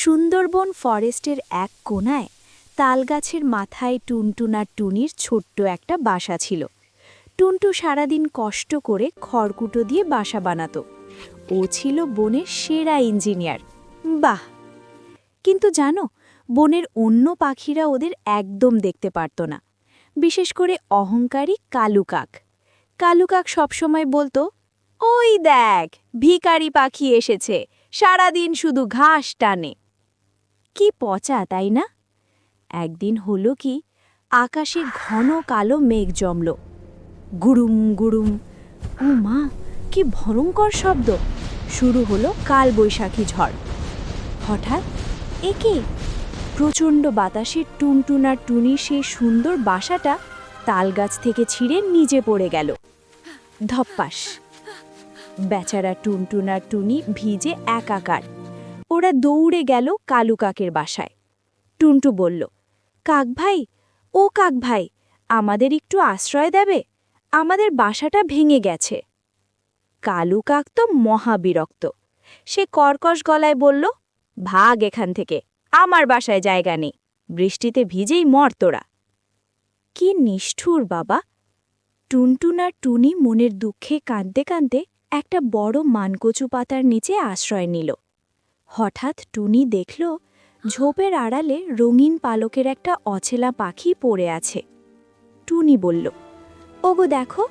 সুন্দরবন ফরেস্টের এক কোণায় তালগাছের মাথায় টুনটুন আর টুনির ছোট্ট একটা বাসা ছিল। টুনটু সারাদিন কষ্ট করে খড়কুটো দিয়ে বাসা বানাতো। ও ছিল বনের সেরা ইঞ্জিনিয়ার। বাহ! কিন্তু জানো, বনের অন্য পাখিরা ওদের একদম দেখতে পারত না, বিশেষ করে অহংকারী কালু কাক। কালু কাক সবসময় বলতো, ওই দেখ, ভিখারি পাখি এসেছে, সারাদিন শুধু ঘাস টানে। কি পচা, তাই না? একদিন হলো কি, আকাশে ঘন কালো মেঘ জমল। গুড়ুম গুড়ুম, ও মা, কি ভয়ঙ্কর শব্দ! শুরু হলো কালবৈশাখী ঝড়। হঠাৎ একে প্রচণ্ড বাতাসে টুনটুন আর টুনির সেই সুন্দর বাসাটা তালগাছ থেকে ছিঁড়ে নিচে পড়ে গেল। ধপ্পাস! বেচারা টুনটুন আর টুনি ভিজে একাকার। ওরা দৌড়ে গেল কালু কাকের বাসায়। টুনটু বলল, কাক ভাই, ও কাক ভাই, আমাদের একটু আশ্রয় দেবে? আমাদের বাসাটা ভেঙে গেছে। কালু কাক তো মহাবিরক্ত। সে কর্কশ গলায় বলল, ভাগ এখান থেকে, আমার বাসায় জায়গা নেই, বৃষ্টিতে ভিজেই মর তোরা। কি নিষ্ঠুর বাবা! টুনটুন আর টুনি মনের দুঃখে কাঁদতে কাঁদতে একটা বড় মানকচু পাতার নিচে আশ্রয় নিল। হঠাৎ টুনি দেখল ঝোপের আড়ালে রঙিন পালকের একটা অচেনা পাখি পড়ে আছে। টুনি বলল, ওগো দেখো,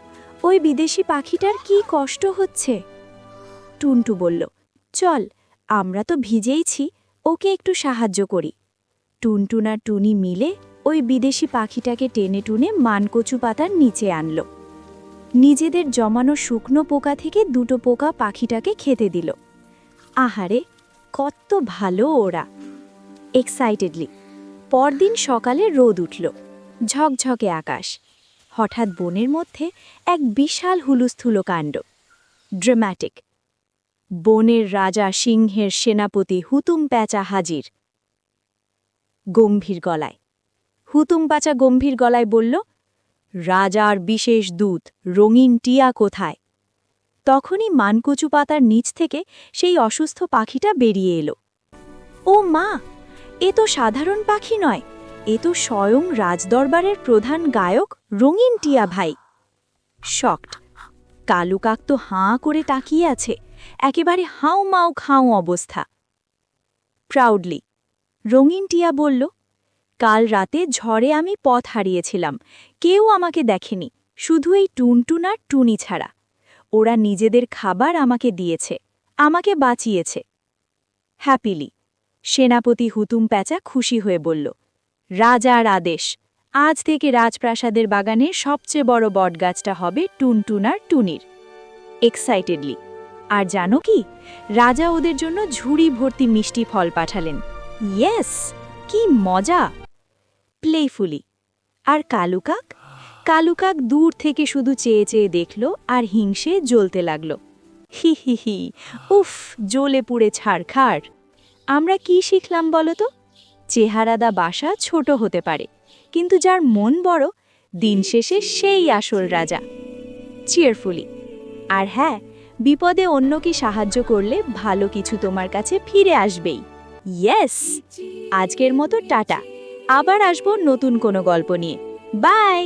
ওই বিদেশি পাখিটার কি কষ্ট হচ্ছে। টুনটু বলল, চল, আমরা তো ভিজেইছি, ওকে একটু সাহায্য করি। টুনটুন আর টুনি মিলে ওই বিদেশি পাখিটাকে টেনে টুনে মানকচু পাতার নিচে আনল। নিজেদের জমানো শুকনো পোকা থেকে দুটো পোকা পাখিটাকে খেতে দিল। আহারে, কত ভালো ওরা! এক্সাইটেডলি পরদিন সকালে রোদ উঠল, ঝকঝকে আকাশ। হঠাৎ বনের মধ্যে এক বিশাল হুলুস্থুলো কাণ্ড। ড্রামাটিক! বনের রাজা সিংহের সেনাপতি হুতুম প্যাঁচা হাজির। গম্ভীর গলায় হুতুম প্যাঁচা গম্ভীর গলায় বলল, রাজার বিশেষ দূত রঙিন টিয়া কোথায়? তখনই মানকচু পাতার নিচ থেকে সেই অসুস্থ পাখিটা বেরিয়ে এলো। ও মা, এ তো সাধারণ পাখি নয়, এ তো স্বয়ং রাজদরবারের প্রধান গায়ক রঙিন টিয়া ভাই। শকড! কালু কাক তো হাঁ করে তাকিয়ে আছে, একেবারে হাউ মাউ খাও অবস্থা। প্রাউডলি রঙিন টিয়া বলল, কাল রাতে ঝড়ে আমি পথ হারিয়েছিলাম, কেউ আমাকে দেখেনি, শুধু এই টুনটুন আর টুনি ছাড়া। ওরা নিজেদের খাবার আমাকে দিয়েছে, আমাকে বাঁচিয়েছে। হ্যাপিলি সেনাপতি হুতুম প্যাঁচা খুশি হয়ে বলল, রাজার আদেশ, আজ থেকে রাজপ্রাসাদের বাগানের সবচেয়ে বড় বটগাছটা হবে টুনটুন আর টুনির। এক্সাইটেডলি, আর জানো কি, রাজা ওদের জন্য ঝুড়ি ভর্তি মিষ্টি ফল পাঠালেন। ইয়েস, কি মজা! প্লেফুলি। আর কালু কাক? কালু কাক দূর থেকে শুধু চেয়ে চেয়ে দেখল আর হিংসে জ্বলতে লাগল। হি হি হি, উফ, জ্বলে পুড়ে ছাড়খাড়। আমরা কি শিখলাম বলো তো? চেহারাদা বাসা ছোট হতে পারে, কিন্তু যার মন বড়, দিন শেষে সেই আসল রাজা। চিয়ারফুলি। আর হ্যাঁ, বিপদে অন্যকে সাহায্য করলে ভালো কিছু তোমার কাছে ফিরে আসবেই। ইয়েস! আজকের মতো টাটা, আবার আসবো নতুন কোনো গল্প নিয়ে। বাই!